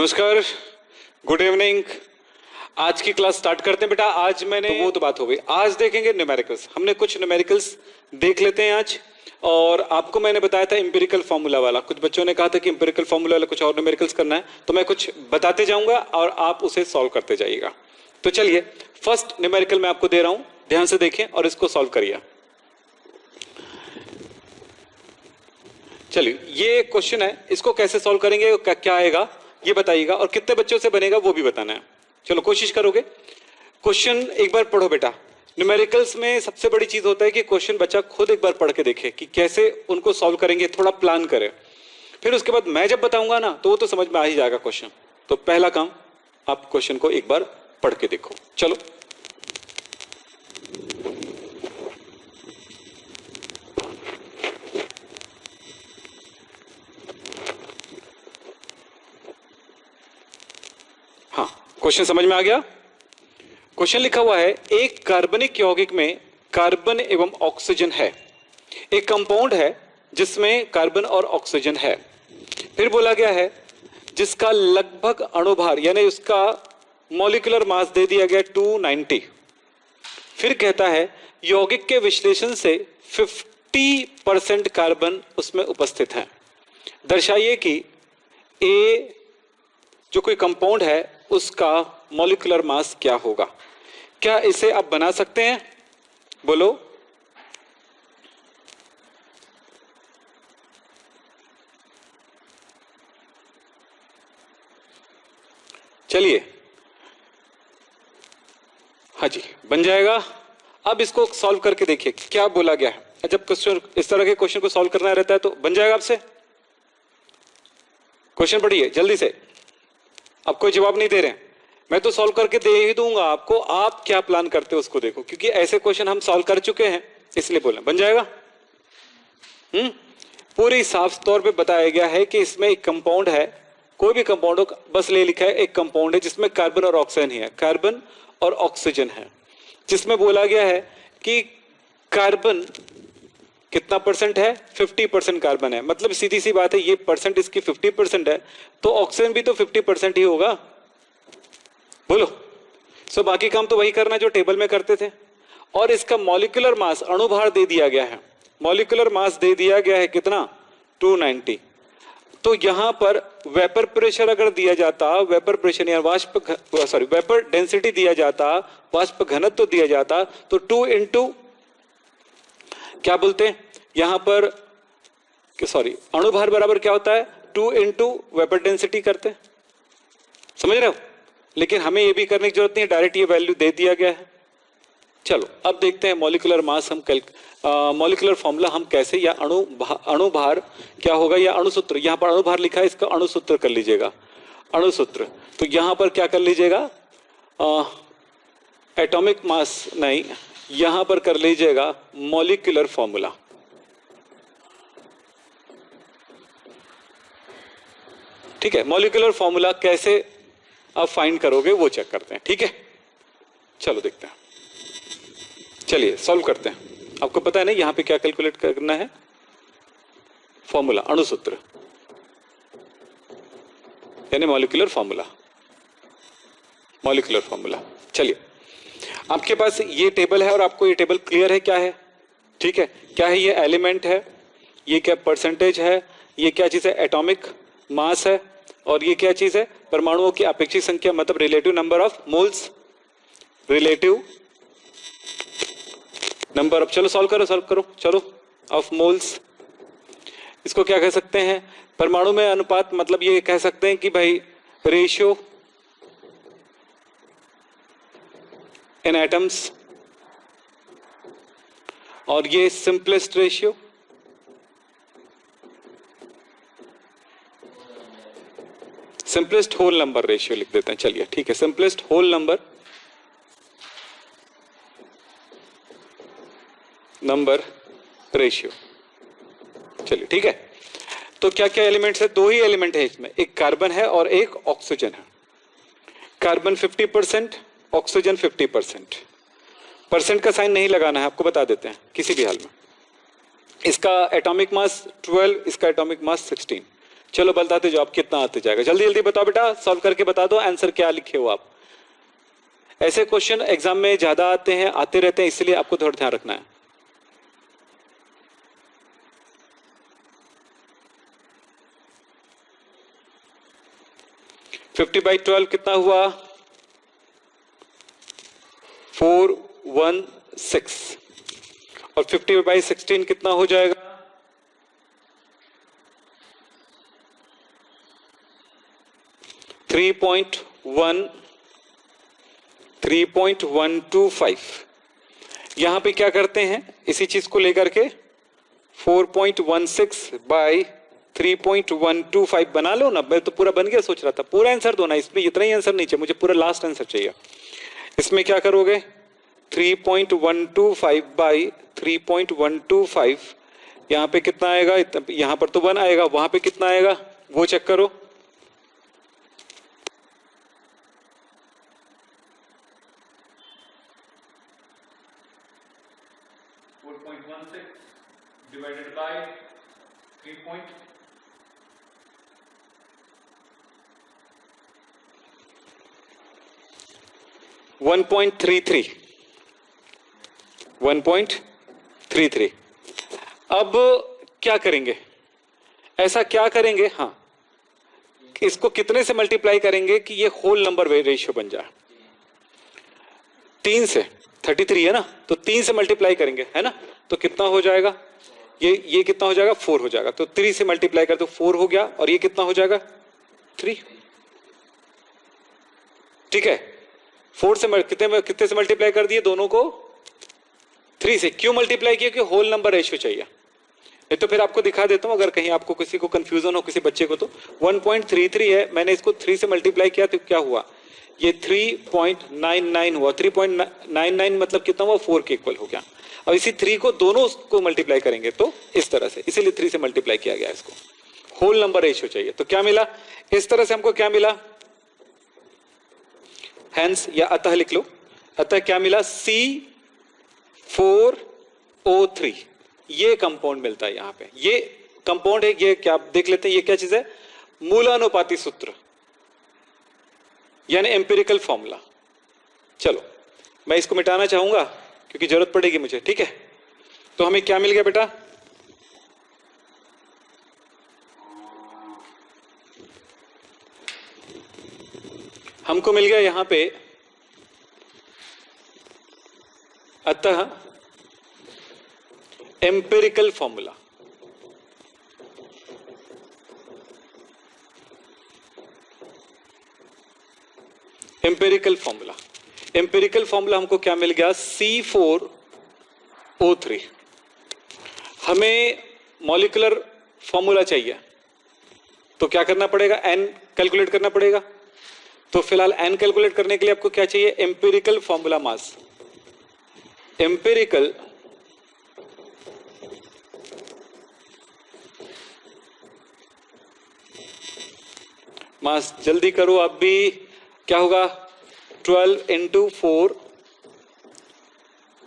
नमस्कार, good evening. आज की क्लास स्टार्ट करते हैं बेटा। आज मैंने वो तो बात हो गई, आज देखेंगे न्यूमेरिकल्स। हमने कुछ न्यूमेरिकल्स देख लेते हैं आज। और आपको मैंने बताया था एम्पिरिकल फॉर्मूला वाला, कुछ बच्चों ने कहा था कि एम्पिरिकल फॉर्मूला वाला कुछ और न्यूमेरिकल्स करना है, तो मैं कुछ बताते जाऊंगा और आप उसे सॉल्व करते जाइएगा। तो चलिए, फर्स्ट न्यूमेरिकल मैं आपको दे रहा हूं, ध्यान से देखें और इसको सॉल्व करिए। चलिए, ये क्वेश्चन है, इसको कैसे सॉल्व करेंगे, क्या आएगा ये बताइएगा, और कितने बच्चों से बनेगा वो भी बताना है। चलो कोशिश करोगे। क्वेश्चन एक बार पढ़ो बेटा। न्यूमेरिकल्स में सबसे बड़ी चीज होता है कि क्वेश्चन बच्चा खुद एक बार पढ़ के देखे कि कैसे उनको सॉल्व करेंगे, थोड़ा प्लान करे। फिर उसके बाद मैं जब बताऊंगा ना तो वो तो समझ में आ ही जाएगा क्वेश्चन। तो पहला काम, आप क्वेश्चन को एक बार पढ़ के देखो। चलो क्वेश्चन समझ में आ गया। क्वेश्चन लिखा हुआ है, एक कार्बनिक यौगिक में कार्बन एवं ऑक्सीजन है। एक कंपाउंड है जिसमें कार्बन और ऑक्सीजन है। फिर बोला गया है जिसका लगभग अणुभार यानी उसका मॉलिक्यूलर मास दे दिया गया 290। फिर कहता है यौगिक के विश्लेषण से 50% कार्बन उसमें उपस्थित है। दर्शाइए कि ए जो कोई कंपाउंड है उसका मॉलिक्यूलर मास क्या होगा। क्या इसे आप बना सकते हैं? बोलो। चलिए, हाँ जी, बन जाएगा। अब इसको सॉल्व करके देखिए क्या बोला गया है। जब क्वेश्चन इस तरह के क्वेश्चन को सॉल्व करना रहता है तो बन जाएगा आपसे। क्वेश्चन पढ़िए जल्दी से। अब कोई जवाब नहीं दे रहे हैं, मैं तो सॉल्व करके दे ही दूंगा आपको। आप क्या प्लान करते हो उसको देखो, क्योंकि ऐसे क्वेश्चन हम सॉल्व कर चुके हैं इसलिए बोले। बन जाएगा। पूरी साफ तौर पे बताया गया है कि इसमें एक कंपाउंड है, कोई भी कंपाउंड हो, बस ले लिखा है एक कंपाउंड है जिसमें कार्बन और ऑक्सीजन ही है। कार्बन और ऑक्सीजन है, जिसमें बोला गया है कि कार्बन कितना परसेंट है, 50% कार्बन है। मतलब सीधी सी बात है, ये परसेंट इसकी 50% है तो ऑक्सीजन भी तो 50% ही होगा। बोलो। सो बाकी काम तो वही करना जो टेबल में करते थे। और इसका मॉलिक्यूलर मास, अणुभार दे दिया गया है। मॉलिक्यूलर मास दे दिया गया है कितना, 290। तो यहां पर वेपर प्रेशर अगर दिया जाता, वेपर प्रेशर या वेपर डेंसिटी दिया जाता, वाष्प घनत्व दिया जाता, तो 2 इंटू क्या बोलते हैं यहां पर, अणुभार बराबर क्या होता है, 2 इंटू वेपर डेंसिटी करते हैं। समझ रहे हो? लेकिन हमें ये भी करने की जरूरत नहीं है, डायरेक्ट ये वैल्यू दे दिया गया है। चलो अब देखते हैं मॉलिक्यूलर मास हम मॉलिक्यूलर फॉर्मूला हम कैसे, या अणुभार क्या होगा, या अणुसूत्र। यहां पर अणुभार लिखा है, इसका अणुसूत्र कर लीजिएगा। अणुसूत्र तो यहां पर क्या कर लीजिएगा, एटॉमिक मास नहीं, यहां पर कर लीजिएगा मॉलिक्यूलर फॉर्मूला। ठीक है, मॉलिक्यूलर फॉर्मूला कैसे आप फाइंड करोगे वो चेक करते हैं। ठीक है, चलो देखते हैं। चलिए सॉल्व करते हैं। आपको पता है ना यहां पे क्या कैलकुलेट करना है, फॉर्मूला, अणुसूत्र यानी मॉलिक्यूलर फॉर्मूला। Molecular formula. चलिए, आपके पास ये टेबल है और आपको ये टेबल क्लियर है क्या है? ठीक है, क्या है ये, एलिमेंट है, ये क्या परसेंटेज है, ये क्या चीज है, एटॉमिक मास है, और ये क्या चीज है, परमाणुओं की अपेक्षित संख्या, मतलब relative number of moles, relative number of, चलो सॉल्व करो चलो, ऑफ मोल्स। इसको क्या कह सकते हैं, परमाणु में अनुपात, मतलब ये कह सकते हैं कि भाई रेशियो इन एटम्स, और ये simplest ratio, simplest whole number ratio लिख देते हैं। चलिए ठीक है, सिंपलेस्ट होल नंबर रेशियो। चलिए ठीक है, तो क्या क्या एलिमेंट्स है, 2 ही एलिमेंट है इसमें, एक कार्बन है और एक ऑक्सीजन है। Carbon 50%, oxygen 50%। परसेंट का साइन नहीं लगाना है, आपको बता देते हैं किसी भी हाल में। इसका एटॉमिक मास 12, इसका एटॉमिक मास 16। चलो बताते जाओ आप कितना आते जाएगा, जल्दी जल्दी बताओ बेटा, सॉल्व करके बता दो आंसर क्या लिखे हो आप। ऐसे क्वेश्चन एग्जाम में ज्यादा आते हैं, आते रहते हैं, इसलिए आपको थोड़ा ध्यान रखना है। फिफ्टी बाई 12 कितना हुआ? 416। और 50 बाई 16 कितना हो जाएगा? 3.125। यहां पे क्या करते हैं, इसी चीज को लेकर के 4.16 बाई 3.125 बना लो ना। मैं तो पूरा बन गया सोच रहा था, पूरा आंसर दो ना, इसमें इतना ही आंसर नहीं चाहिए मुझे, पूरा लास्ट आंसर चाहिए। इसमें क्या करोगे? 3.125 बाई 3.125, यहां पे कितना आएगा? यहां पर तो 1 आएगा, वहां पे कितना आएगा वो चेक करो। 4.16 divided by 3. 1.33। 1.33। अब क्या करेंगे, ऐसा क्या करेंगे, हाँ, इसको कितने से मल्टीप्लाई करेंगे कि ये होल नंबर रेशियो बन जाए? 3 से। 33 है ना, तो 3 से मल्टीप्लाई करेंगे, है ना, तो कितना हो जाएगा? ये कितना हो जाएगा? 4 हो जाएगा। तो 3 से मल्टीप्लाई कर तो 4 हो गया, और ये कितना हो जाएगा? 3। ठीक है, 4 से कितने से मल्टीप्लाई कर दिए दोनों को? 3 से। क्यों मल्टीप्लाई किया? कि होल नंबर रेशियो चाहिए। नहीं तो फिर आपको दिखा देता हूं, अगर कहीं आपको किसी को कंफ्यूजन हो, किसी बच्चे को, तो 1.33 है, मैंने इसको 3 से मल्टीप्लाई किया तो क्या हुआ? ये 3.99 हुआ। 3.99 मतलब कितना हुआ? 4 के इक्वल हो गया। अब इसी 3 को दोनों को मल्टीप्लाई करेंगे तो इस तरह से, इसीलिए 3 से मल्टीप्लाई किया गया इसको। होल नंबर रेशियो चाहिए, तो क्या मिला? इस तरह से हमको क्या मिला? हैंस या अतः लिख लो। अतः क्या मिला? C4O3 ये कंपाउंड मिलता है। यहां पे ये कंपाउंड है, ये क्या देख लेते हैं, ये क्या चीज है? मूलानुपाती सूत्र, यानी एम्पिरिकल फॉर्मूला। चलो मैं इसको मिटाना चाहूंगा क्योंकि जरूरत पड़ेगी मुझे, ठीक है। तो हमें क्या मिल गया बेटा? हमको मिल गया यहां पे अतः empirical formula. Empirical formula, empirical formula हमको क्या मिल गया? C4O3। हमें मॉलिक्यूलर फॉर्मूला चाहिए, तो क्या करना पड़ेगा? n कैलकुलेट करना पड़ेगा। तो फिलहाल n कैलकुलेट करने के लिए आपको क्या चाहिए? Empirical formula mass. एम्पिरिकल मास, जल्दी करो आप भी। क्या होगा? 12 × 4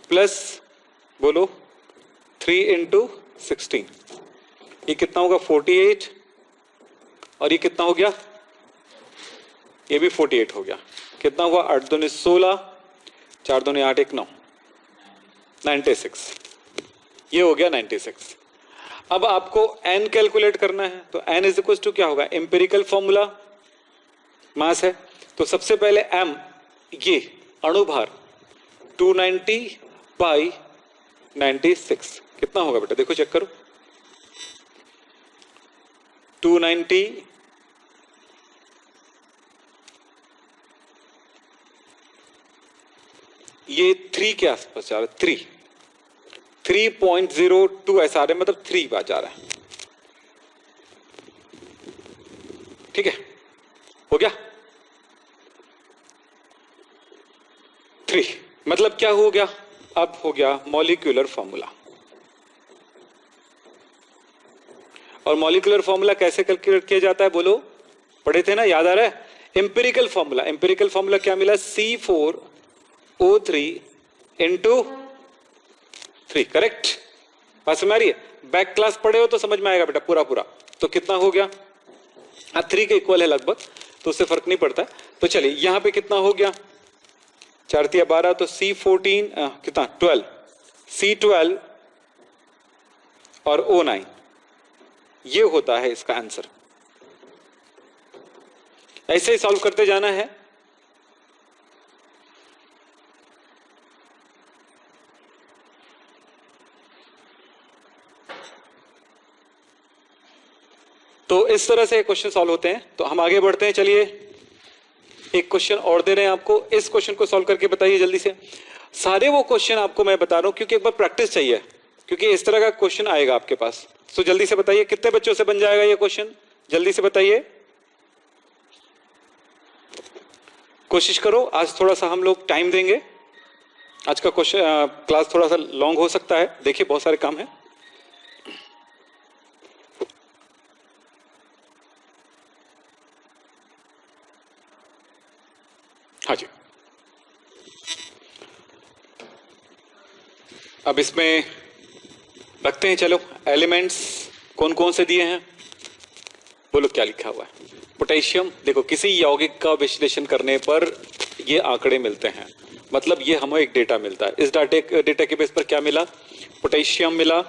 प्लस बोलो 3 × 16, ये कितना होगा? 48। और ये कितना हो गया? ये भी 48 हो गया। कितना हुआ? 8 दूनी 16, 4 दूनी 8, 1 9, 96। ये हो गया 96। अब आपको n कैलकुलेट करना है, तो n इज इक्वल टू क्या होगा? एम्पिरिकल फॉर्मूला मास है, तो सबसे पहले m, ये अणुभार 290 बाई 96 कितना होगा बेटा? देखो चेक करो। 290 ये 3 के आसपास जा रहा है। 3.02 ऐसा आ रहा है, मतलब 3 बार जा रहा है। ठीक है, हो गया 3, मतलब क्या हो गया? अब हो गया मॉलिक्यूलर फॉर्मूला। और मॉलिक्यूलर फॉर्मूला कैसे कैलकुलेट किया जाता है बोलो? पढ़े थे ना, याद आ रहा है? Empirical formula. एम्पिरिकल फॉर्मूला क्या मिला? C4O3 × 3। करेक्ट, बात समझ आ रही है? बैक क्लास पढ़े हो तो समझ में आएगा बेटा पूरा पूरा। तो कितना हो गया? हाँ 3 के इक्वल है लगभग, तो उससे फर्क नहीं पड़ता। तो चलिए यहाँ पे कितना हो गया, 4 तिया 12, तो C14 कितना 12, C12 और O9, ये होता है इसका आंसर। ऐसे ही सॉल्व करते जाना है। तो इस तरह से क्वेश्चन सॉल्व होते हैं। तो हम आगे बढ़ते हैं। चलिए एक क्वेश्चन और दे रहे हैं आपको, इस क्वेश्चन को सॉल्व करके बताइए जल्दी से। सारे वो क्वेश्चन आपको मैं बता रहा हूं क्योंकि एक बार प्रैक्टिस चाहिए, क्योंकि इस तरह का क्वेश्चन आएगा आपके पास। तो जल्दी से बताइए कितने बच्चों से बन जाएगा ये क्वेश्चन, जल्दी से बताइए, कोशिश करो। आज थोड़ा सा हम लोग टाइम देंगे, आज का क्वेश्चन क्लास थोड़ा सा लॉन्ग हो सकता है, देखिए बहुत सारे काम है। हाँ जी, अब इसमें रखते हैं। चलो एलिमेंट्स कौन कौन से दिए हैं, बोलो क्या लिखा हुआ है। पोटेशियम, देखो किसी यौगिक का विश्लेषण करने पर ये आंकड़े मिलते हैं, मतलब ये हमें एक डेटा मिलता है। इस डेटा के बेस पर क्या मिला, पोटेशियम मिला,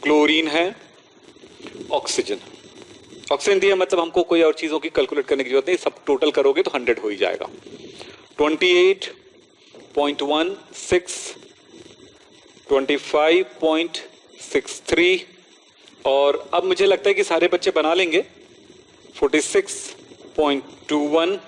क्लोरीन है, ऑक्सीजन। ऑक्सीजन दिया मतलब हमको कोई और चीजों की कैलकुलेट करने की जरूरत नहीं, सब टोटल करोगे तो 100 हो ही जाएगा। 28.16, 25.63, और अब मुझे लगता है कि सारे बच्चे बना लेंगे। 46.21,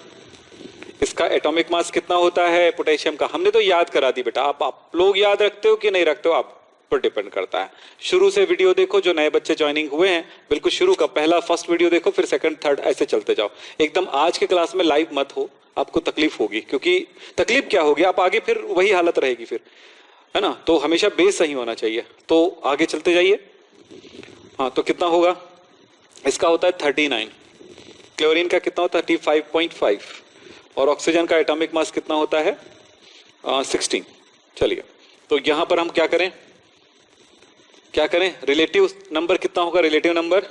इसका एटॉमिक मास कितना होता है पोटेशियम का, हमने तो याद करा दी बेटा। आप लोग याद रखते हो कि नहीं रखते हो, आप पर डिपेंड करता है। शुरू से वीडियो देखो, जो नए बच्चे ज्वाइनिंग हुए हैं बिल्कुल शुरू का पहला फर्स्ट वीडियो देखो, फिर सेकंड थर्ड ऐसे चलते जाओ। एकदम आज के क्लास में लाइव मत हो, आपको तकलीफ होगी। क्योंकि तकलीफ क्या होगी, आप आगे फिर वही हालत रहेगी फिर, है ना। तो हमेशा बेस सही होना चाहिए। तो आगे चलते जाइए। हाँ तो कितना होगा, इसका होता है 39, क्लोरीन का कितना होता है 35.5, और ऑक्सीजन का एटॉमिक मास कितना होता है 16। चलिए तो यहां पर हम क्या करें, रिलेटिव नंबर कितना होगा, रिलेटिव नंबर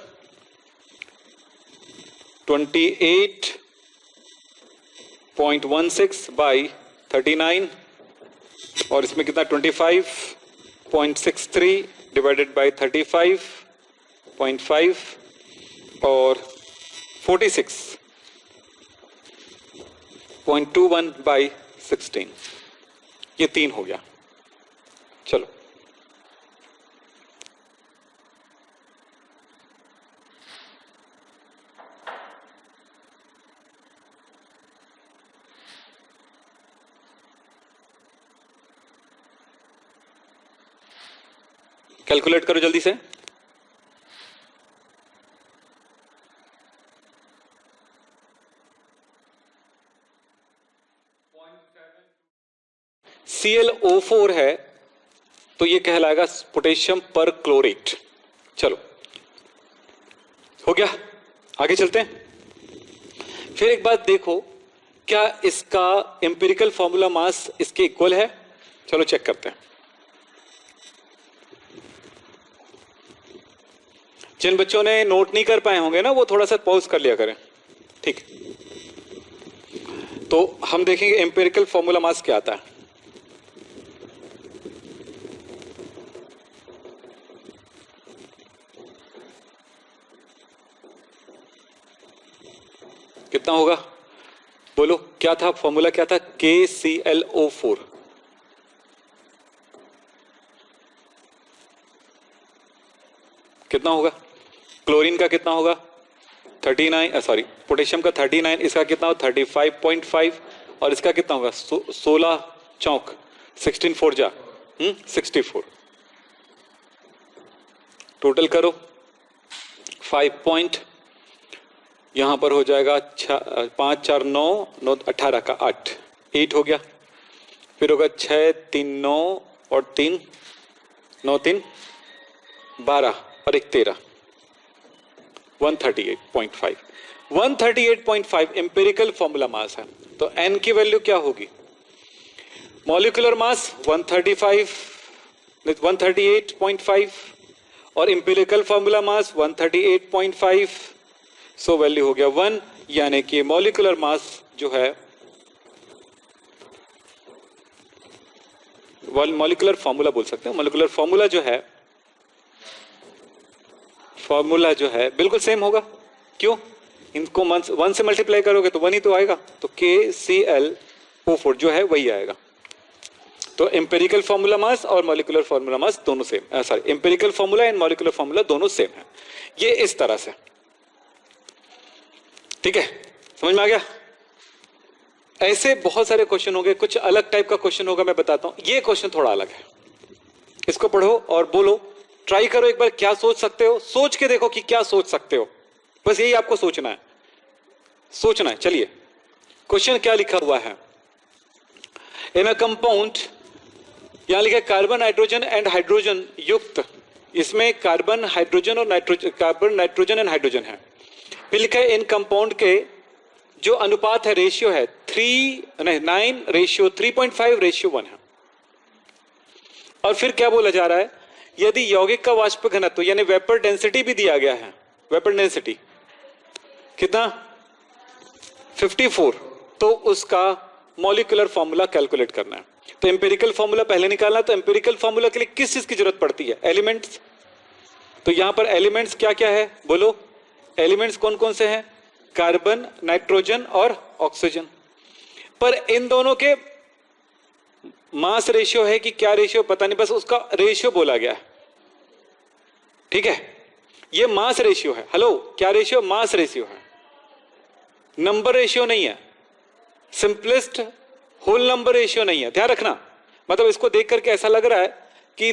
28.16 बाई 39, और इसमें कितना 25.63 डिवाइडेड बाई 35.5 और 46.21 बाई 16, ये 3 हो गया। चलो कैलकुलेट करो जल्दी से। ClO4 है तो ये कहलाएगा पोटेशियम पर क्लोरेट। चलो हो गया, आगे चलते हैं। फिर एक बात देखो, क्या इसका एम्पिरिकल फॉर्मूला मास इसके इक्वल है, चलो चेक करते हैं। जिन बच्चों ने नोट नहीं कर पाए होंगे ना, वो थोड़ा सा पॉज कर लिया करें, ठीक। तो हम देखेंगे एम्पिरिकल फॉर्मूला मास क्या आता है। कितना होगा, बोलो क्या था फॉर्मूला, क्या था, KClO4। कितना होगा, क्लोरीन का कितना होगा 39, सॉरी पोटेशियम का 39, इसका कितना होगा 35.5, और इसका कितना होगा 16 चौक 16 4 जा 64। टोटल करो 5 पॉइंट, यहां पर हो जाएगा 5 4 9 9 18 का 8 हो गया। फिर होगा 6 3 9 और 3 9 3 12 और 1 13, 138.5। 138.5 एम्पिरिकल फॉर्मूला मास है। तो n की वैल्यू क्या होगी, मॉलिक्यूलर मास 138.5 और empirical formula mass 138.5, so value हो गया 1, यानी कि मॉलिक्यूलर मास जो है, मॉलिक्यूलर फॉर्मूला बोल सकते हैं, मॉलिक्यूलर फॉर्मूला जो है बिल्कुल सेम होगा। क्यों? इनको 1 से मल्टीप्लाई करोगे तो 1 ही तो आएगा, तो KClO4 जो है वही आएगा। तो एम्पेरिकल फॉर्मूला मास और मॉलिक्यूलर फॉर्मूला मास दोनों same, sorry empirical formula and molecular formula दोनों सेम है। ये इस तरह से, ठीक है, समझ में आ गया? ऐसे बहुत सारे क्वेश्चन होंगे, कुछ अलग टाइप का क्वेश्चन होगा, मैं बताता हूं। ये क्वेश्चन थोड़ा अलग है, इसको पढ़ो और बोलो, ट्राई करो एक बार क्या सोच सकते हो, सोच के देखो कि क्या सोच सकते हो, बस यही आपको सोचना है। चलिए, क्वेश्चन क्या लिखा हुआ है? इन अ कंपाउंड, यहां लिखा है कार्बन नाइट्रोजन एंड हाइड्रोजन युक्त, इसमें कार्बन हाइड्रोजन और कार्बन नाइट्रोजन एंड हाइड्रोजन है। फिर लिखा है इन कंपाउंड के जो अनुपात है, रेशियो है 9:3.5:1 है। और फिर क्या बोला जा रहा है? यदि यौगिक का वाष्प घनत्व यानी वेपर डेंसिटी भी दिया गया है, वेपर डेंसिटी कितना 54, तो उसका मॉलिक्यूलर फॉर्मूला कैलकुलेट करना है। तो एम्पिरिकल फॉर्मूला पहले निकालना, तो एम्पिरिकल फॉर्मूला के लिए किस चीज की जरूरत पड़ती है? एलिमेंट्स। तो यहां पर एलिमेंट्स क्या क्या है बोलो? एलिमेंट्स कौन कौन से हैं? कार्बन, नाइट्रोजन और ऑक्सीजन। पर इन दोनों के मास रेशियो है कि क्या रेशियो पता नहीं, बस उसका रेशियो बोला गया है, ठीक है? ये मास रेशियो है। हेलो, क्या रेशियो? मास रेशियो है, नंबर रेशियो नहीं है, सिंपलेस्ट होल नंबर रेशियो नहीं है, ध्यान रखना। मतलब इसको देख करके ऐसा लग रहा है कि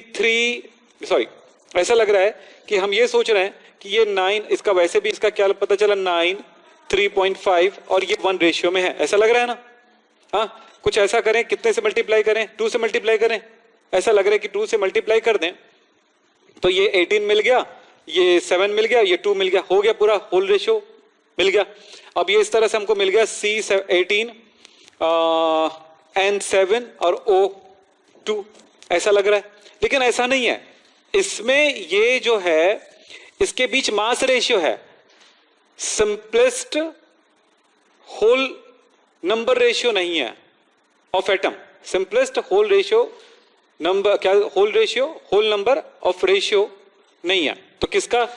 ऐसा लग रहा है कि हम ये सोच रहे हैं कि ये 9, इसका वैसे भी इसका क्या पता चला 9, 3.5 और ये 1 रेशियो में है, ऐसा लग रहा है ना? हाँ, कुछ ऐसा करें, कितने से मल्टीप्लाई करें? 2 से मल्टीप्लाई करें। ऐसा लग रहा है कि 2 से मल्टीप्लाई कर दें तो ये 18 मिल गया, ये 7 मिल गया, ये 2 मिल गया, हो गया, पूरा होल रेशियो मिल गया। अब ये इस तरह से हमको मिल गया C18 N7 और O2, ऐसा लग रहा है। लेकिन ऐसा नहीं है, इसमें ये जो है इसके बीच मास रेशियो है, सिंपलेस्ट होल नंबर रेशियो नहीं है of atom, simplest whole ratio number, क्या whole ratio, whole number of ratio नहीं है। तो किसका?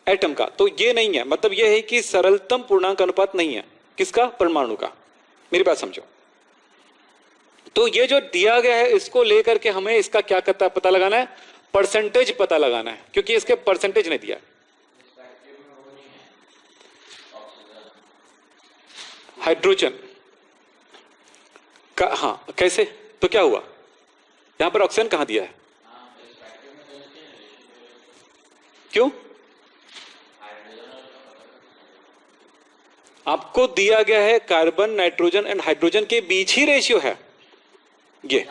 एटम का। तो ये नहीं है, मतलब ये है कि सरलतम पूर्णांक अनुपात नहीं है, किसका? परमाणु का। मेरी बात समझो। तो ये जो दिया गया है इसको लेकर के हमें इसका क्या पता लगाना है? परसेंटेज पता लगाना है, क्योंकि इसके परसेंटेज नहीं दिया। हाइड्रोजन का, हाँ, कैसे? तो क्या हुआ? यहां पर ऑक्सीजन कहां दिया है? क्यों? आपको दिया गया है कार्बन, नाइट्रोजन एंड हाइड्रोजन के बीच ही रेशियो है ये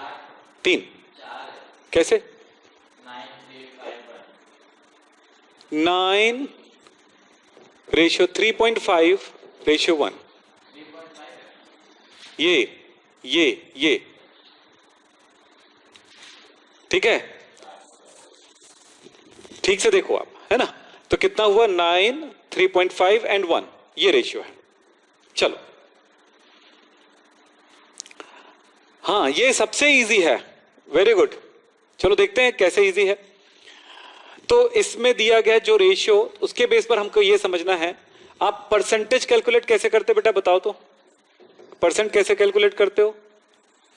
3। कैसे? 9 रेशियो 3.5 रेशियो 1। ये ठीक है, ठीक से देखो आप, है ना? तो कितना हुआ? 9, 3.5 एंड 1, ये रेशियो है। चलो, हाँ, ये सबसे इजी है, वेरी गुड। चलो देखते हैं कैसे इजी है। तो इसमें दिया गया जो रेशियो, उसके बेस पर हमको ये समझना है। आप परसेंटेज कैलकुलेट कैसे करते बेटा, बताओ तो? परसेंट कैसे कैलकुलेट करते हो?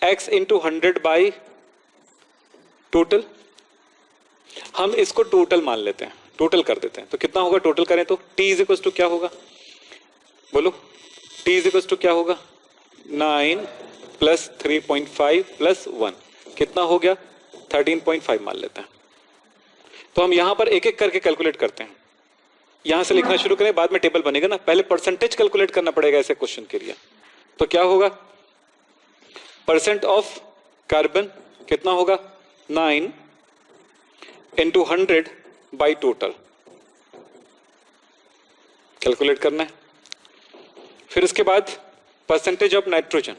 x into 100 by total. हम इसको टोटल मान लेते हैं, टोटल कर देते हैं। तो कितना होगा टोटल करें तो? t इज इक्वल टू क्या होगा बोलो? t इज इक्वल टू क्या होगा? 9 प्लस 3.5 प्लस 1, कितना हो गया? 13.5 मान लेते हैं। तो हम यहां पर एक एक करके कैलकुलेट करते हैं। यहां से लिखना शुरू करें, बाद में टेबल बनेगा ना, पहले परसेंटेज कैलकुलेट करना पड़ेगा ऐसे क्वेश्चन के लिए। तो क्या होगा? परसेंट ऑफ कार्बन कितना होगा? 9 इंटू 100 बाई टोटल, कैलकुलेट करना है। फिर उसके बाद परसेंटेज ऑफ नाइट्रोजन,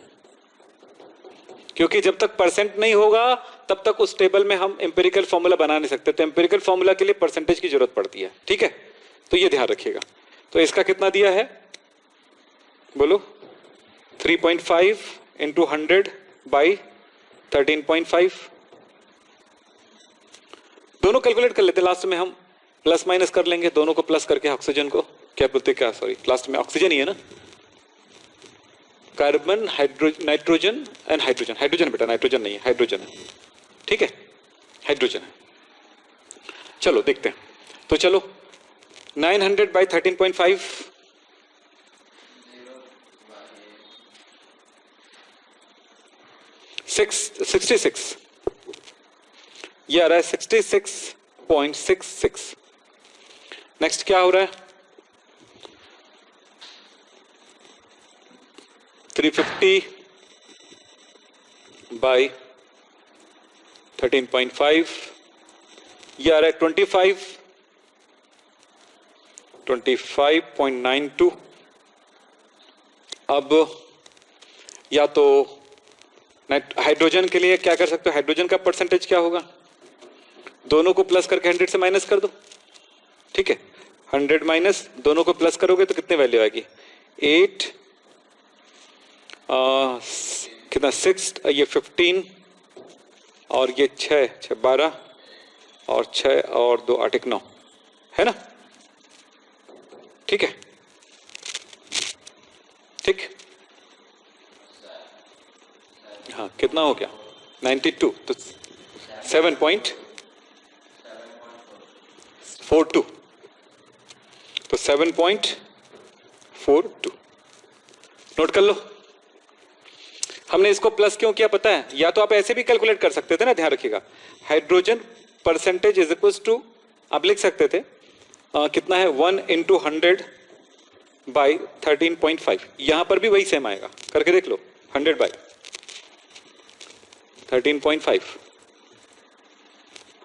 क्योंकि जब तक परसेंट नहीं होगा तब तक उस टेबल में हम एम्पिरिकल फॉर्मूला बना नहीं सकते। तो एम्पिरिकल फॉर्मूला के लिए परसेंटेज की जरूरत पड़ती है, ठीक है? तो ये ध्यान रखिएगा। तो इसका कितना दिया है बोलो? 3.5 इंटू 100 बाई 13.5। दोनों कैलकुलेट कर लेते हैं, लास्ट में हम प्लस माइनस कर लेंगे, दोनों को प्लस करके ऑक्सीजन को क्या बोलते, क्या सॉरी लास्ट में ऑक्सीजन ही है ना, carbon nitrogen and hydrogen, hydrogen बेटा नाइट्रोजन नहीं है, हाइड्रोजन है, ठीक है हाइड्रोजन है। चलो देखते हैं, तो चलो 900 बाई 13.5 66, ये आ रहा है 66.66। नेक्स्ट क्या हो रहा है? 350 बाई 13.5, ये आ रहा है 25.92। अब या तो हाइड्रोजन के लिए क्या कर सकते हो, हाइड्रोजन का परसेंटेज क्या होगा, दोनों को प्लस करके 100 से माइनस कर दो, ठीक है 100 माइनस दोनों को प्लस करोगे तो कितने वैल्यू आएगी, 8 कितना 6, ये 15 और ये 6 12 और 6 और 2 8 1 9 है ना, ठीक है ठीक, हाँ कितना हो गया 92, तो 7.42, तो 7.42 नोट कर लो। हमने इसको प्लस क्यों किया पता है, या तो आप ऐसे भी कैलकुलेट कर सकते थे ना, ध्यान रखिएगा hydrogen percentage is equal to आप लिख सकते थे कितना है 1 इंटू 100 बाई 13.5, यहां पर भी वही सेम आएगा, करके देख लो 100 बाई 13.5,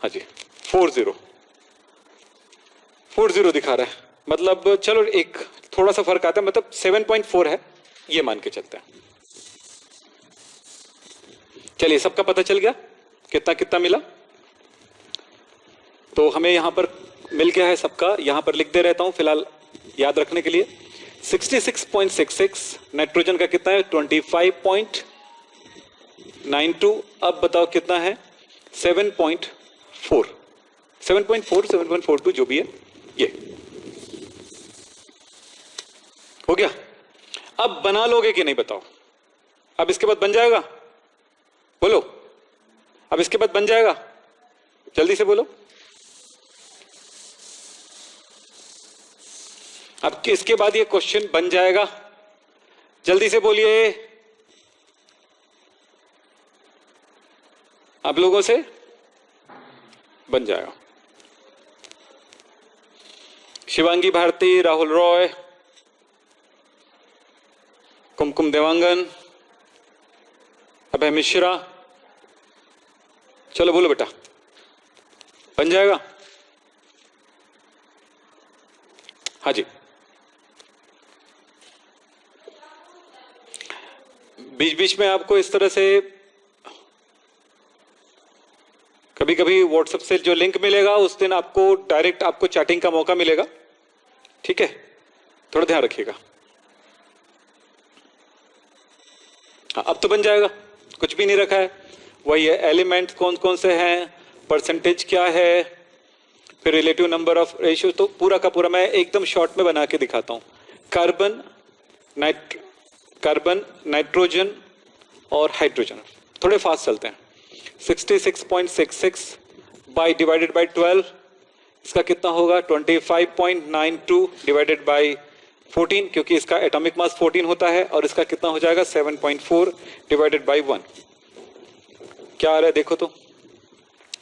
हाँ जी 40 दिखा रहा है, मतलब चलो एक थोड़ा सा फर्क आता है, मतलब 7.4 है ये मान के चलते हैं। चलिए सबका पता चल गया कितना कितना मिला, तो हमें यहां पर मिल गया है सबका, यहां पर लिख दे रहता हूं फिलहाल याद रखने के लिए। 66.66 नाइट्रोजन का कितना है 25.92, अब बताओ कितना है 7.4 7.42 जो भी है ये हो गया। अब बना लोगे कि नहीं बताओ, अब इसके बाद बन जाएगा, बोलो अब इसके बाद बन जाएगा, जल्दी से बोलो। अब इसके बाद ये क्वेश्चन बन जाएगा, जल्दी से बोलिए आप लोगों से, बन जाएगा। शिवांगी भारती, राहुल रॉय, कुमकुम देवांगन, अभय मिश्रा, चलो बोलो बेटा बन जाएगा, हाँ जी। बीच बीच में आपको इस तरह से कभी कभी व्हाट्सएप से जो लिंक मिलेगा उस दिन आपको डायरेक्ट आपको चैटिंग का मौका मिलेगा, ठीक है थोड़ा ध्यान रखिएगा। हाँ अब तो बन जाएगा, कुछ भी नहीं रखा है, वही है एलिमेंट कौन कौन से हैं, परसेंटेज क्या है, फिर रिलेटिव नंबर ऑफ रेशियो, तो पूरा का पूरा मैं एकदम शॉर्ट में बना के दिखाता हूं। कार्बन नाइट्रोजन और हाइड्रोजन, थोड़े फास्ट चलते हैं। 66.66 बाई डिवाइडेड बाई 12, इसका कितना होगा 25.92 डिवाइडेड बाई 14, क्योंकि इसका एटॉमिक मास 14 होता है, और इसका कितना हो जाएगा 7.4 डिवाइडेड बाई 1, क्या आ रहा है देखो तो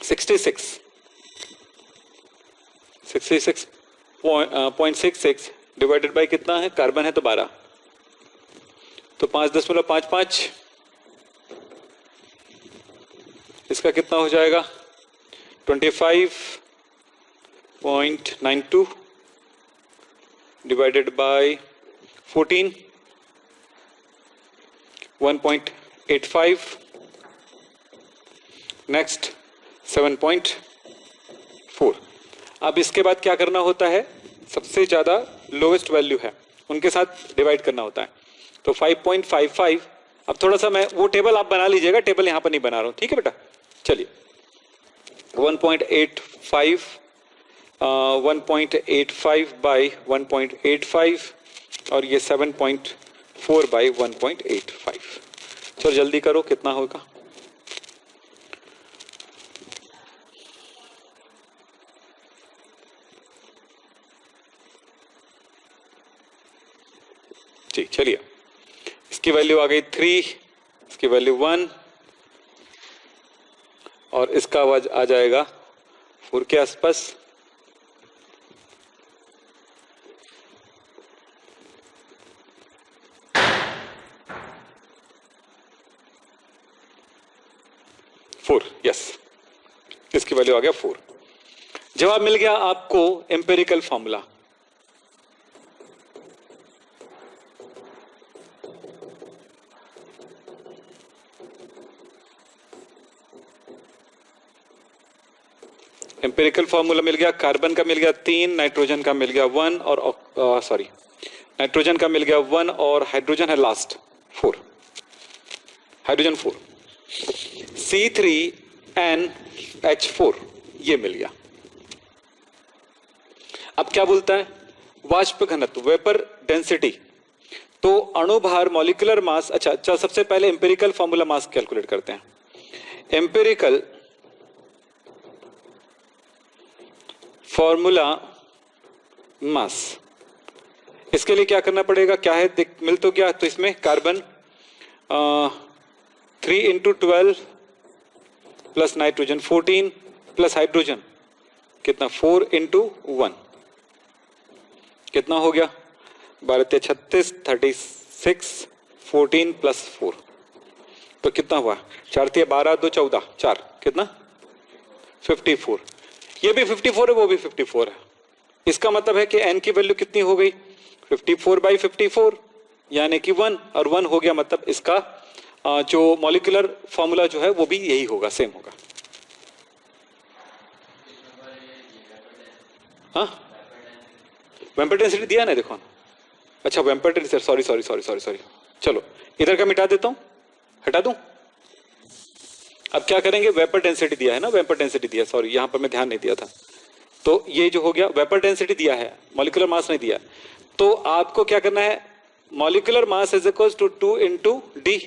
66.66 डिवाइडेड बाई कितना है, कार्बन है तो 12, तो 5.55, इसका कितना हो जाएगा 25.92 डिवाइडेड बाई 14, 1.85, नेक्स्ट 7.4। अब इसके बाद क्या करना होता है, सबसे ज्यादा लोवेस्ट वैल्यू है उनके साथ डिवाइड करना होता है। तो 5.55, अब थोड़ा सा मैं वो टेबल आप बना लीजिएगा, टेबल यहां पर नहीं बना रहा हूं, ठीक है बेटा। चलिए 1.85 1.85 बाई 1.85 और ये 7.4 बाई 1.85। चलो जल्दी करो, कितना होगा? ठीक, चलिए इसकी वैल्यू आ गई 3, इसकी वैल्यू 1 और इसका आवाज आ जाएगा 4 के आसपास। यस, इसकी वैल्यू आ गया 4। जवाब मिल गया आपको एम्पिरिकल फॉर्मूला। एम्पिरिकल फॉर्मूला मिल गया, कार्बन का मिल गया 3, नाइट्रोजन का मिल गया 1 और सॉरी नाइट्रोजन का मिल गया 1 और हाइड्रोजन है लास्ट 4, हाइड्रोजन 4, C3NH4 ये मिल गया। अब क्या बोलता है? वाष्प घनत्व, वेपर डेंसिटी। तो अणुभार, मॉलिक्यूलर मास। अच्छा, सबसे पहले एम्पिरिकल फॉर्मूला मास कैलकुलेट करते हैं। एम्पिरिकल फॉर्मूला मास, इसके लिए क्या करना पड़ेगा? क्या है, मिल तो गया। तो इसमें carbon 3 into 12 plus nitrogen 14 plus hydrogen कितना 4 इंटू 1 कितना हो गया? 12 36 36 14 प्लस 4 तो कितना हुआ? 4 12 2 14 4 कितना 54। ये भी 54 है, वो भी 54 है। इसका मतलब है कि n की वैल्यू कितनी हो गई? 54/54 यानी कि 1 और 1 हो गया। मतलब इसका जो मॉलिक्यूलर फॉर्मूला जो है वो भी यही होगा, सेम होगा। हाँ, वेपर डेंसिटी दिया ना, देखो। अच्छा, vapour density, sorry sorry sorry sorry sorry, चलो इधर का मिटा देता हूं, हटा दूं। अब क्या करेंगे? वेपर डेंसिटी दिया है ना, वेपर डेंसिटी दिया, सॉरी यहां पर मैं ध्यान नहीं दिया था। तो ये जो हो गया, वेपर डेंसिटी दिया है, मॉलिक्यूलर मास नहीं दिया। तो आपको क्या करना है? Molecular mass is equal to 2 into D,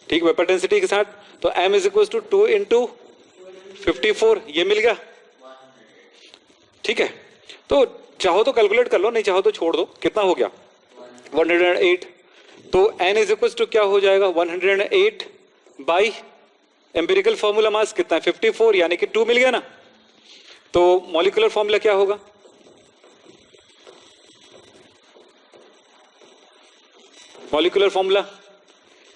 ठीक, वेपर डेंसिटी के साथ। तो m is equal to 2 into 54, ये मिल गया, ठीक है। तो चाहो तो कैलकुलेट कर लो, नहीं चाहो तो छोड़ दो। कितना हो गया? 108। तो n इज इक्वल टू क्या हो जाएगा? 108 बाई एम्पिरिकल फॉर्मूला मास कितना है? 54, यानी कि 2 मिल गया ना। तो मॉलिक्यूलर फॉर्मूला क्या होगा? मॉलिक्यूलर फॉर्मूला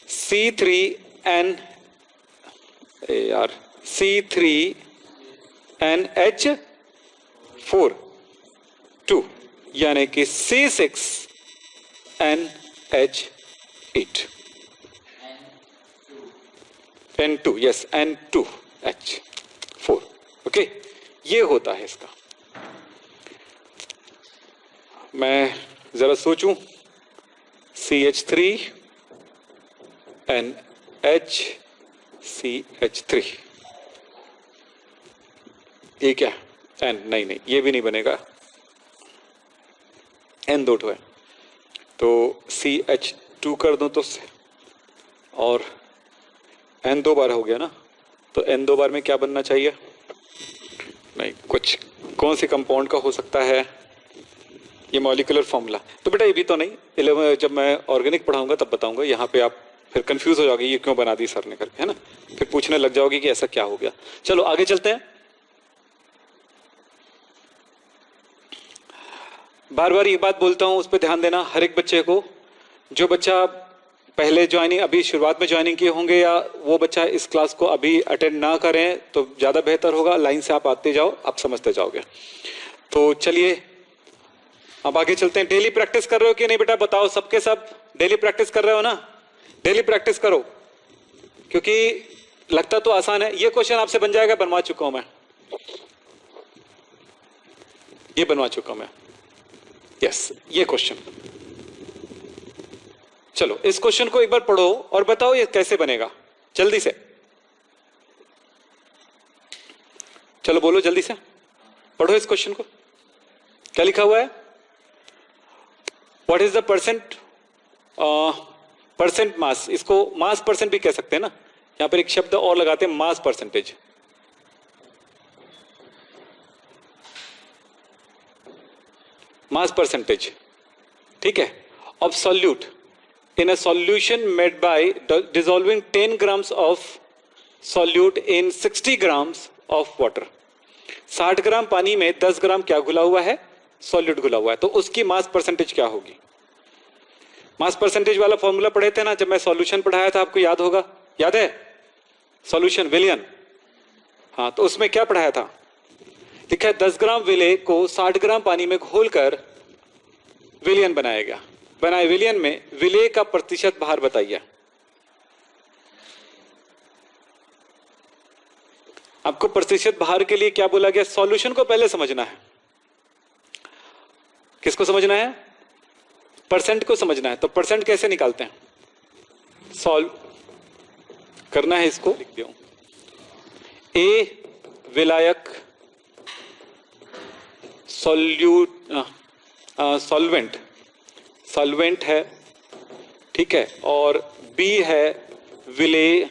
C3NH4 2 यानी कि C6NH8 N2, yes N2H4, okay. ये होता है इसका। मैं जरा सोचूं, CH3NHCH3, ये क्या? N नहीं, ये भी नहीं बनेगा, N दो है। तो CH2 कर दूं तो, और N 2 बार हो गया ना, तो N 2 बार में क्या बनना चाहिए? नहीं, कुछ कौन सी कंपाउंड का हो सकता है ये मॉलिक्यूलर फॉर्मूला? तो बेटा ये भी तो नहीं, 11 जब मैं ऑर्गेनिक पढ़ाऊंगा तब बताऊंगा। यहाँ पे आप फिर कंफ्यूज हो जाओगे, ये क्यों बना दी सर ने करके, है ना। फिर पूछने लग जाओगे कि ऐसा क्या हो गया। चलो आगे चलते हैं। बार बार ये बात बोलता हूं, उस पर ध्यान देना हर एक बच्चे को। जो बच्चा पहले ज्वाइनिंग, अभी शुरुआत में ज्वाइनिंग किए होंगे, या वो बच्चा इस क्लास को अभी अटेंड ना करें तो ज़्यादा बेहतर होगा। लाइन से आप आते जाओ, आप समझते जाओगे। तो चलिए अब आगे चलते हैं। डेली प्रैक्टिस कर रहे हो कि नहीं बेटा? बताओ, सबके सब डेली प्रैक्टिस कर रहे हो ना? डेली प्रैक्टिस करो, क्योंकि लगता तो आसान है। ये क्वेश्चन आपसे बन जाएगा, बनवा चुका हूं मैं, ये बनवा चुका हूं मैं। यस, ये क्वेश्चन। चलो इस क्वेश्चन को एक बार पढ़ो और बताओ ये कैसे बनेगा, जल्दी से। चलो बोलो जल्दी से, पढ़ो इस क्वेश्चन को। क्या लिखा हुआ है? व्हाट इज द परसेंट मास, इसको मास परसेंट भी कह सकते हैं ना, यहां पर एक शब्द और लगाते हैं, मास परसेंटेज। मास परसेंटेज, ठीक है, of solute in a solution made by dissolving 10 grams of solute in 60 grams of water। 60 ग्राम पानी में 10 ग्राम क्या घुला हुआ है? सॉल्यूट घुला हुआ है। तो उसकी मास परसेंटेज क्या होगी? मास परसेंटेज वाला फॉर्मूला पढ़े थे ना जब मैं सॉल्यूशन पढ़ाया था, आपको याद होगा, याद है? सॉल्यूशन विलियन, हाँ, तो उसमें क्या पढ़ाया था? लिखा है 10 ग्राम विले को 60 ग्राम पानी में घोलकर विलियन बनाया गया। बनाए विलियन में विले का प्रतिशत भार बताइए। आपको प्रतिशत भार के लिए क्या बोला गया? सॉल्यूशन को पहले समझना है। किसको समझना है? परसेंट को समझना है। तो परसेंट कैसे निकालते हैं? सॉल्व करना है, इसको लिख दिया। ए विलायक सॉल्वेंट सॉल्वेंट है, ठीक है, और बी है विले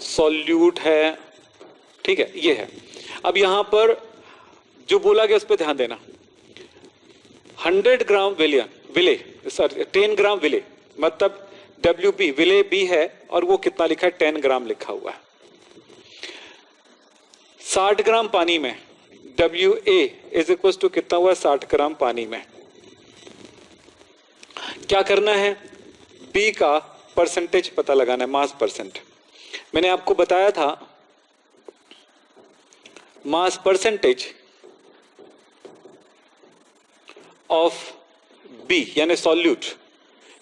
सॉल्यूट है, ठीक है, ये है। अब यहां पर जो बोला गया उस पर ध्यान देना। 100 ग्राम विले 10 ग्राम विले, मतलब WB विले बी है और वो कितना लिखा है? 10 ग्राम लिखा हुआ है। 60 ग्राम पानी में WA इज इक्वल टू कितना हुआ? 60 ग्राम पानी में क्या करना है? बी का परसेंटेज पता लगाना है, मास परसेंट। मैंने आपको बताया था मास परसेंटेज ऑफ बी यानी सॉल्यूट।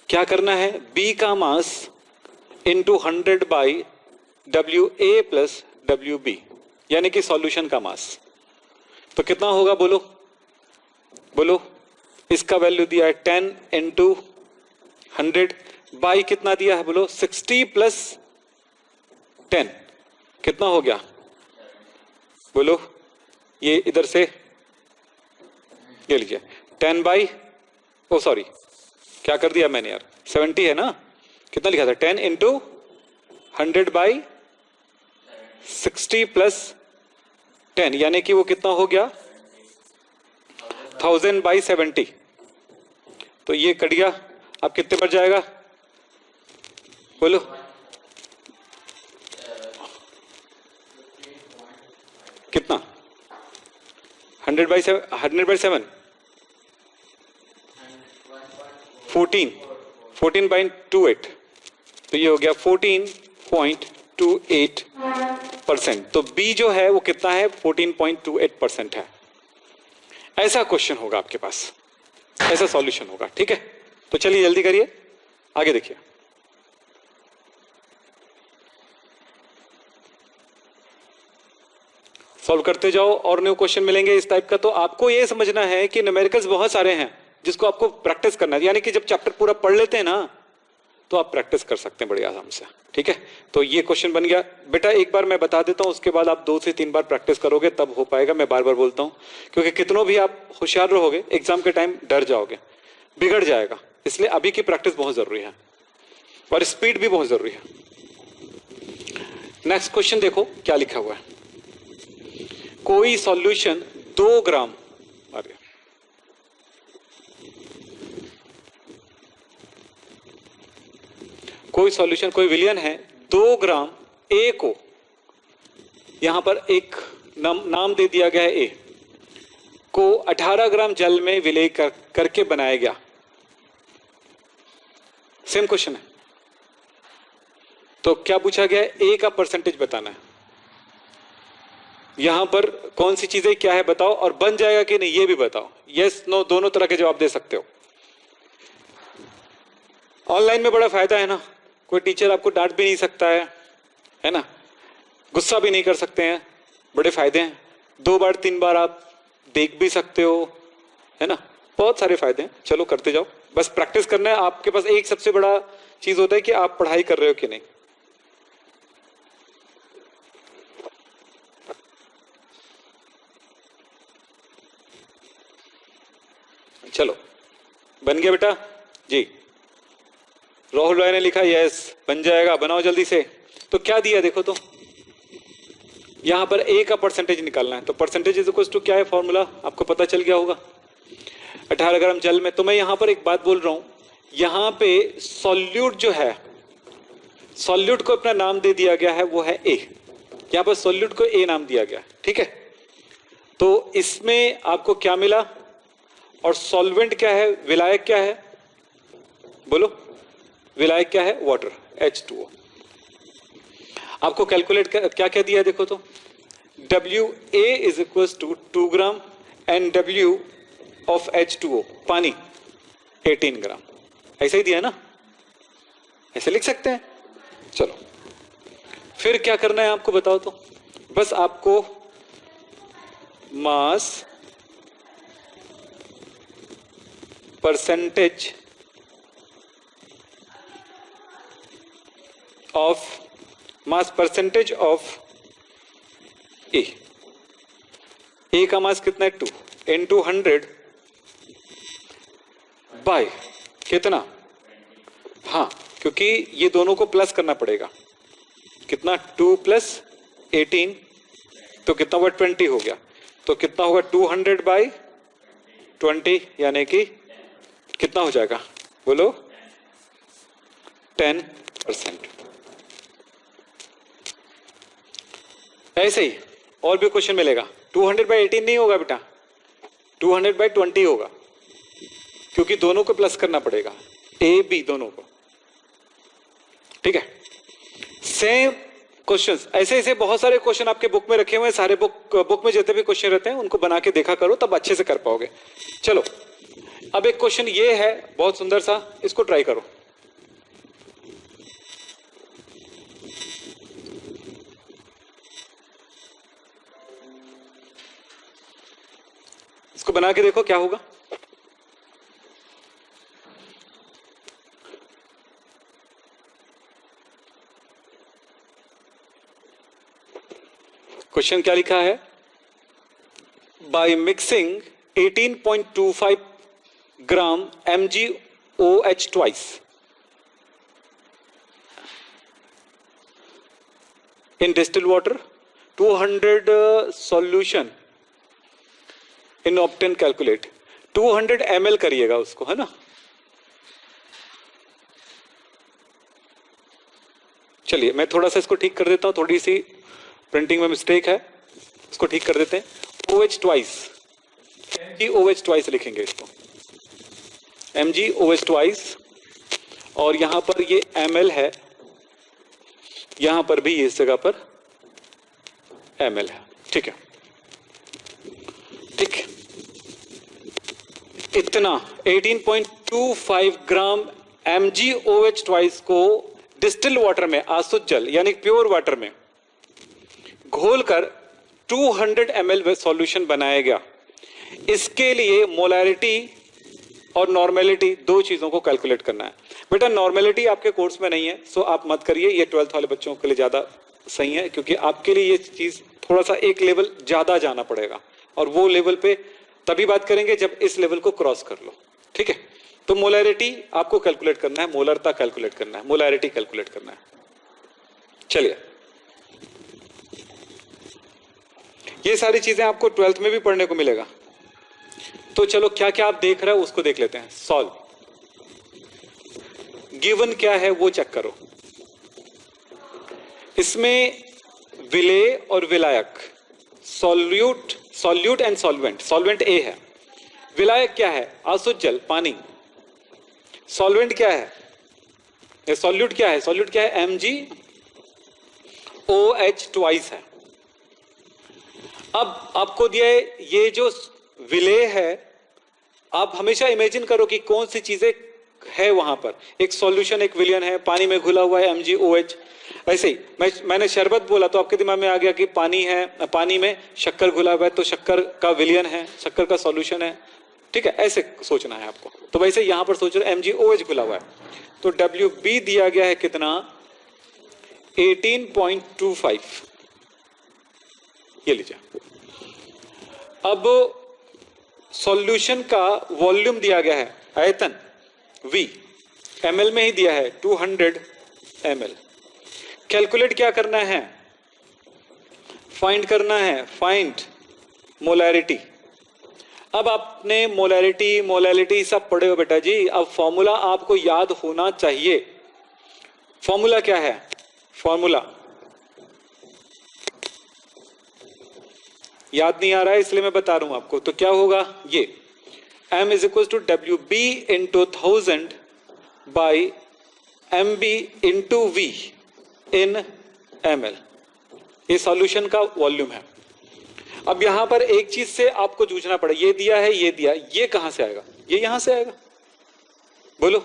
क्या करना है? बी का mass into 100 by WA plus WB यानी कि सॉल्यूशन का मास। तो कितना होगा बोलो, बोलो। इसका वैल्यू दिया है 10 इंटू 100 बाई कितना दिया है? बोलो 60 प्लस 10 कितना हो गया? बोलो, ये इधर से ये लीजिए 10 बाई, ओ सॉरी क्या कर दिया मैंने यार, 70 है ना, कितना लिखा था? 10 इंटू 100 बाई 60 प्लस 10 यानी कि वो कितना हो गया? 1000 बाई 70। तो ये कट गया, अब कितने पर जाएगा? बोलो, कितना? 100 बाई 7 14 बाई 28, तो ये हो गया 14.28%। तो बी जो है वो कितना है? 14.28% है। ऐसा क्वेश्चन होगा आपके पास, ऐसा सॉल्यूशन होगा, ठीक है। तो चलिए जल्दी करिए, आगे देखिए। सॉल्व करते जाओ और न्यू क्वेश्चन मिलेंगे इस टाइप का। तो आपको ये समझना है कि न्यूमेरिकल्स बहुत सारे हैं जिसको आपको प्रैक्टिस करना है, यानी कि जब चैप्टर पूरा पढ़ लेते हैं ना तो आप प्रैक्टिस कर सकते हैं बड़ी आराम से, ठीक है। तो ये क्वेश्चन बन गया बेटा, एक बार मैं बता देता हूं, उसके बाद आप 2 से 3 बार प्रैक्टिस करोगे तब हो पाएगा। मैं बार बार बोलता हूं क्योंकि कितनों भी आप होशियार रहोगे एग्जाम के टाइम डर जाओगे, बिगड़ जाएगा। इसलिए अभी की प्रैक्टिस बहुत जरूरी है और स्पीड भी बहुत जरूरी है। नेक्स्ट क्वेश्चन देखो क्या लिखा हुआ है। कोई सॉल्यूशन 2 ग्राम, कोई सॉल्यूशन, कोई विलियन है, 2 ग्राम ए को, यहां पर एक नाम दे दिया गया है ए को 18 ग्राम जल में विलय करके बनाया गया। सेम क्वेश्चन है। तो क्या पूछा गया है? ए का परसेंटेज बताना है। यहां पर कौन सी चीजें क्या है बताओ, और बन जाएगा कि नहीं ये भी बताओ। यस नो दोनों तरह के जवाब दे सकते हो। ऑनलाइन में बड़ा फायदा है ना, कोई टीचर आपको डांट भी नहीं सकता है ना, गुस्सा भी नहीं कर सकते हैं, बड़े फायदे हैं। 2 बार 3 बार आप देख भी सकते हो, है ना, बहुत सारे फायदे हैं, चलो करते जाओ, बस प्रैक्टिस करना है। आपके पास एक सबसे बड़ा चीज होता है कि आप पढ़ाई कर रहे हो कि नहीं। चलो बन गया बेटा जी, राहुल भाई ने लिखा यस बन जाएगा, बनाओ जल्दी से। तो क्या दिया देखो, तो यहां पर ए का परसेंटेज निकालना है, तो परसेंटेज इज इक्वल टू क्या है फॉर्मूला, आपको पता चल गया होगा। 18 ग्राम जल में, तो मैं यहां पर एक बात बोल रहा हूं, यहां पे सॉल्यूट जो है, सॉल्यूट को अपना नाम दे दिया गया है, वो है ए। यहां पर सॉल्यूट को ए नाम दिया गया, ठीक है। तो इसमें आपको क्या मिला, और सॉल्वेंट क्या है, विलायक क्या है, बोलो विलायक क्या है, वाटर H2O। आपको कैलकुलेट क्या क्या दिया है देखो, तो WA is equal to 2 gram and W of H2O पानी 18 ग्राम, ऐसा ही दिया है ना, ऐसे लिख सकते हैं। चलो फिर क्या करना है आपको बताओ, तो बस आपको मास परसेंटेज ऑफ ए का मास कितना है 2 इंटू 100 बाय कितना, हाँ क्योंकि ये दोनों को प्लस करना पड़ेगा, कितना 2 प्लस 18 तो कितना हुआ 20 हो गया, तो कितना होगा 200 बाई 20 यानी कि कितना हो जाएगा बोलो 10%। ऐसे ही और भी क्वेश्चन मिलेगा, 200 बाई 18 नहीं होगा बेटा, 200 बाई 20 होगा, क्योंकि दोनों को प्लस करना पड़ेगा, ए बी दोनों को, ठीक है। सेम क्वेश्चंस ऐसे ऐसे बहुत सारे क्वेश्चन आपके बुक में रखे हुए हैं, सारे बुक में जितने भी क्वेश्चन रहते हैं उनको बना के देखा करो, तब अच्छे से कर पाओगे। चलो अब एक क्वेश्चन ये है बहुत सुंदर सा, इसको ट्राई करो। इसको बना के देखो क्या होगा। क्वेश्चन क्या लिखा है, by mixing 18.25 gram MgOH twice in distilled water, 200 solution in obtain calculate, 200 ml करिएगा उसको, है ना। चलिए मैं थोड़ा सा इसको ठीक कर देता हूं, थोड़ी सी प्रिंटिंग में मिस्टेक है, इसको ठीक कर देते हैं। OH twice, MgOH twice लिखेंगे इसको, MgOH twice, और यहां पर ये ml है, यहां पर भी इस जगह पर ml है, ठीक है। ठीक, इतना 18.25 ग्राम MgOH twice को डिस्टिल वाटर में, आसुत जल यानी प्योर वाटर में घोलकर 200 ml सॉल्यूशन बनाया गया। इसके लिए मोलैरिटी और नॉर्मेलिटी दो चीजों को कैलकुलेट करना है। बेटा नॉर्मेलिटी आपके कोर्स में नहीं है, सो आप मत करिए, ये 12th वाले बच्चों के लिए ज्यादा सही है, क्योंकि आपके लिए ये चीज थोड़ा सा एक लेवल ज्यादा जाना पड़ेगा, और वो लेवल पे तभी बात करेंगे जब इस लेवल को क्रॉस कर लो, ठीक है। तो मोलैरिटी आपको कैलकुलेट करना है, मोलरता कैलकुलेट करना है, मोलैरिटी कैलकुलेट करना है। चलिए ये सारी चीजें आपको 12th में भी पढ़ने को मिलेगा। तो चलो क्या क्या आप देख रहे हो उसको देख लेते हैं। सॉल्व, गिवन क्या है वो चेक करो। इसमें विलेय और विलायक, सॉल्यूट एंड सॉल्वेंट, सॉल्वेंट ए है, विलायक क्या है, आसुत जल पानी, सॉल्वेंट क्या है, सॉल्यूट क्या है, सॉल्यूट क्या है, MgOH ट्वाइस है। अब आपको दिया है ये जो विलेय है, आप हमेशा इमेजिन करो कि कौन सी चीजें है वहां पर, एक सॉल्यूशन एक विलियन है, पानी में घुला हुआ है MgOH। ऐसे ही मैंने शरबत बोला तो आपके दिमाग में आ गया कि पानी है, पानी में शक्कर घुला हुआ है, तो शक्कर का विलियन है, शक्कर का सॉल्यूशन है, ठीक है, ऐसे सोचना है आपको। तो वैसे यहां पर सोच रहे MgOH खुला हुआ है, तो WB दिया गया है कितना, 18.25, ये लीजिए। अब सॉल्यूशन का वॉल्यूम दिया गया है, आयतन V ml में ही दिया है 200 ml। कैलकुलेट क्या करना है, फाइंड करना है, फाइंड मोलैरिटी। अब आपने मोलैरिटी सब पढ़े हो बेटा जी, अब फॉर्मूला आपको याद होना चाहिए। फॉर्मूला क्या है, फॉर्मूला याद नहीं आ रहा है इसलिए मैं बता रहा हूं आपको। तो क्या होगा, ये m is equal to WB into 1000 by MB into V in ml, ये सॉल्यूशन का वॉल्यूम है। अब यहां पर एक चीज से आपको जूझना पड़ा, ये दिया है, ये दिया, ये कहां से आएगा, ये यहां से आएगा, बोलो।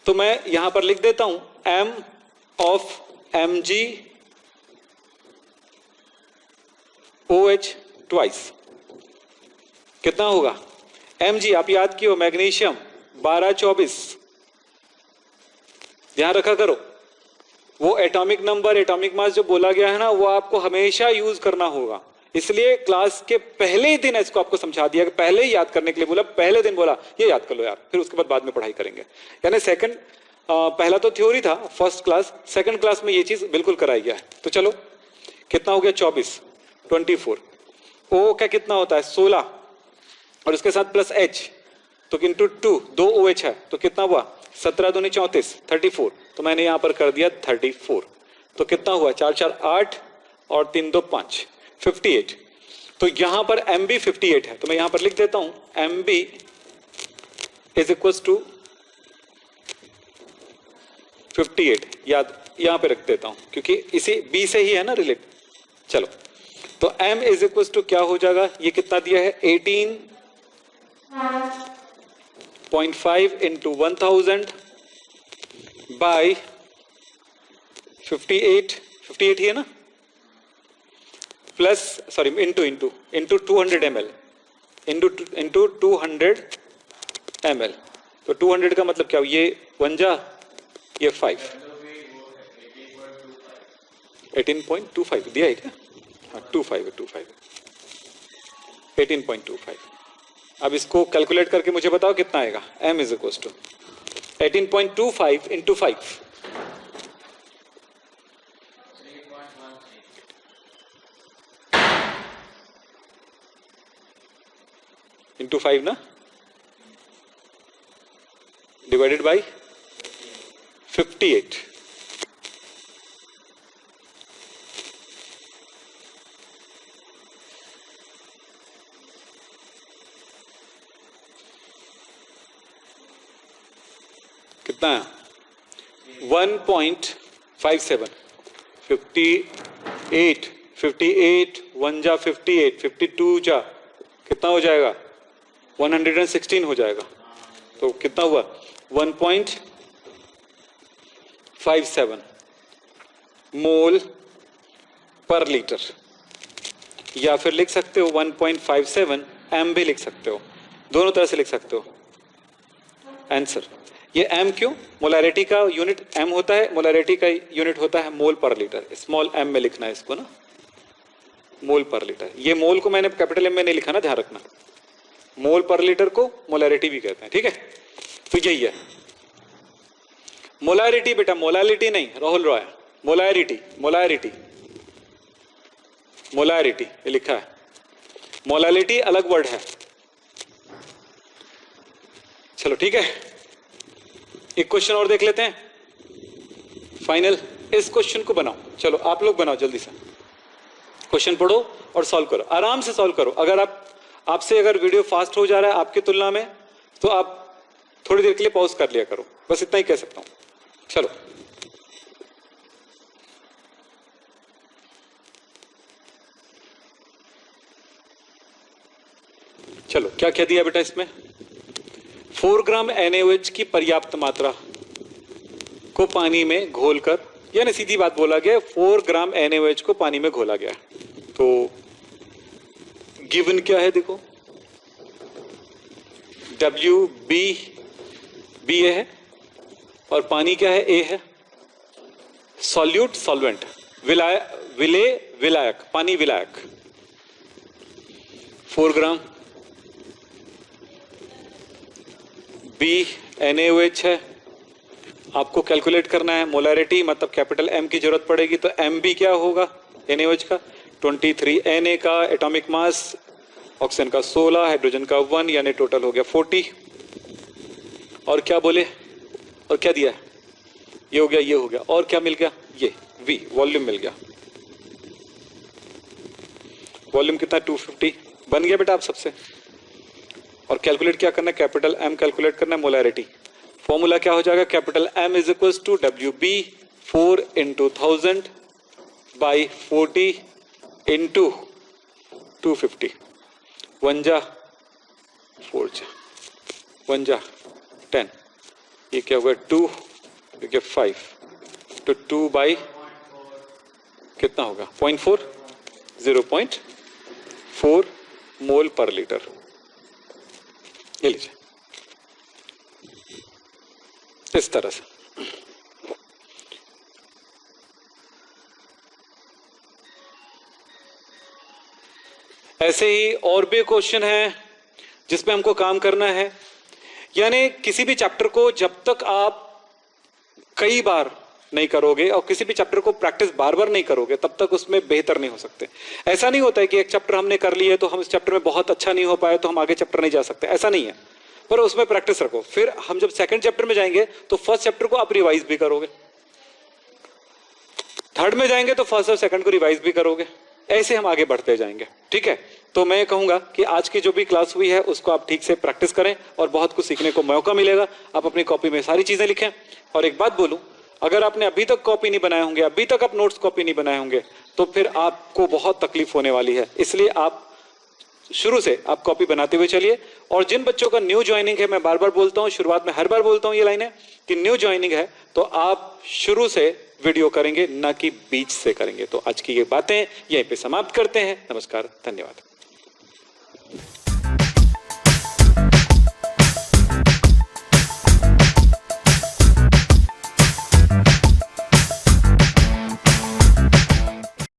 तो मैं यहां पर लिख देता हूं m ऑफ MgOH ट्वाइस, कितना होगा, Mg आप याद किए हो, मैग्नीशियम 1224, ध्यान रखा करो। वो एटॉमिक नंबर, एटॉमिक मास जो बोला गया है ना, वो आपको हमेशा यूज करना होगा। इसलिए क्लास के पहले ही दिन इसको आपको समझा दिया, कि पहले ही याद करने के लिए बोला, पहले दिन बोला ये याद कर लो यार, फिर उसके बाद में पढ़ाई करेंगे। यानी पहला तो थ्योरी था फर्स्ट क्लास, सेकंड क्लास में ये चीज बिल्कुल कराई गया है। तो चलो कितना हो गया, 24 O का कितना होता है 16, और उसके साथ प्लस H, तो इंटू 2, 2 OH है, तो कितना हुआ 17 दूनी 34, 34। तो मैंने यहां पर कर दिया 34, तो कितना हुआ 4 4 8 और 3 2 5, 58। तो यहां पर MB 58 है, तो मैं यहां पर लिख देता हूं MB इज इक्वल टू 58, याद यहां पे रख देता हूं क्योंकि इसी B से ही है ना रिलेट। चलो तो M इज इक्वल टू क्या हो जाएगा, ये कितना दिया है 18.5 इंटू 1000 बाई 58 ही है ना, plus sorry into 200 ml into 200 ml। तो 200 का मतलब क्या, ये 1 जा, ये 5, 18.25 दिया है क्या, हाँ 25 18.25। अब इसको कैलकुलेट करके मुझे बताओ कितना आएगा, M is equal to 18.25 into 5, into 5 ना, डिवाइडेड बाई 58। कितना है 1.57, 58 1 जा 58, 52 जा कितना हो जाएगा 116 हो जाएगा। तो कितना हुआ 1.57 मोल पर लीटर, या फिर लिख सकते हो 1.57 एम भी लिख सकते हो, दोनों तरह से लिख सकते हो आंसर। ये एम क्यों, मोलैरिटी का यूनिट एम होता है, मोलैरिटी का यूनिट होता है मोल पर लीटर, स्मॉल एम में लिखना है इसको ना, मोल पर लीटर। ये मोल को मैंने कैपिटल एम में नहीं लिखा ना, ध्यान रखना, मोल पर लीटर को मोलैरिटी भी कहते हैं, ठीक है। तो यही है मोलैरिटी बेटा, मोलैलिटी नहीं Rahul Roy, molarity molarity molarity ये लिखा है, मोलैलिटी अलग वर्ड है। चलो ठीक है, एक क्वेश्चन और देख लेते हैं फाइनल। इस क्वेश्चन को बनाओ, चलो आप लोग बनाओ जल्दी से, क्वेश्चन पढ़ो और सॉल्व करो, आराम से सॉल्व करो। अगर आपसे अगर वीडियो फास्ट हो जा रहा है आपकी तुलना में, तो आप थोड़ी देर के लिए पॉज कर लिया करो, बस इतना ही कह सकता हूं। चलो चलो क्या क्या दिया बेटा इसमें, 4 ग्राम NaOH की पर्याप्त मात्रा को पानी में घोलकर, यानी सीधी बात बोला गया 4 ग्राम NaOH को पानी में घोला गया। तो गिवन क्या है देखो, बी ए है और पानी क्या है, ए है। सॉल्यूट सॉल्वेंट, विलायक, पानी विलायक 4 ग्राम। बी NaOH है, आपको कैलकुलेट करना है मोलैरिटी, मतलब कैपिटल M की जरूरत पड़ेगी, तो MB क्या होगा NaOH का 23, Na का एटॉमिक मास, ऑक्सीजन का 16, हाइड्रोजन का 1, यानी टोटल हो गया 40। और क्या बोले, और क्या दिया है, ये हो गया, ये हो गया, और क्या मिल गया, ये V वॉल्यूम मिल गया। वॉल्यूम कितना 250 बन गया बेटा आप सबसे। और कैलकुलेट क्या करना है, कैपिटल M कैलकुलेट करना है, मोलैरिटी। फॉर्मूला क्या हो जाएगा, capital M is equals to WB 4 into 1000 by 40 into 250। 1 जा 4 जा 1 जा 10, ये क्या होगा 2, ये क्या 5, तो 2 by कितना होगा 0.4, 0.4 मोल पर लीटर। ये लीजिए इस तरह से। ऐसे ही और भी क्वेश्चन है जिसमें हमको काम करना है, यानी किसी भी चैप्टर को जब तक आप कई बार नहीं करोगे और किसी भी चैप्टर को प्रैक्टिस बार बार नहीं करोगे तब तक उसमें बेहतर नहीं हो सकते। ऐसा नहीं होता है कि एक चैप्टर हमने कर लिया तो हम इस चैप्टर में बहुत अच्छा नहीं हो पाए तो हम आगे चैप्टर नहीं जा सकते, ऐसा नहीं है। पर उसमें प्रैक्टिस रखो, फिर हम जब सेकंड चैप्टर में जाएंगे तो फर्स्ट चैप्टर को आप रिवाइज भी करोगे, थर्ड में जाएंगे तो फर्स्ट और सेकंड को रिवाइज भी करोगे, ऐसे हम आगे बढ़ते जाएंगे। ठीक है, तो मैं कहूंगा कि आज की जो भी क्लास हुई है उसको आप ठीक से प्रैक्टिस करें और बहुत कुछ सीखने को मौका मिलेगा। आप अपनी कॉपी में सारी चीजें लिखें। और एक बात बोलूं, अगर आपने अभी तक कॉपी नहीं बनाए होंगे, अभी तक आप नोट्स कॉपी नहीं बनाए होंगे, तो फिर आपको बहुत तकलीफ होने वाली है। इसलिए आप शुरू से आप कॉपी बनाते हुए चलिए। और जिन बच्चों का न्यू ज्वाइनिंग है, मैं बार बार बोलता हूं, शुरुआत में हर बार बोलता हूं ये लाइनें कि न्यू ज्वाइनिंग है तो आप शुरू से वीडियो करेंगे, ना कि बीच से करेंगे। तो आज की ये बातें यहीं पे समाप्त करते हैं। नमस्कार, धन्यवाद।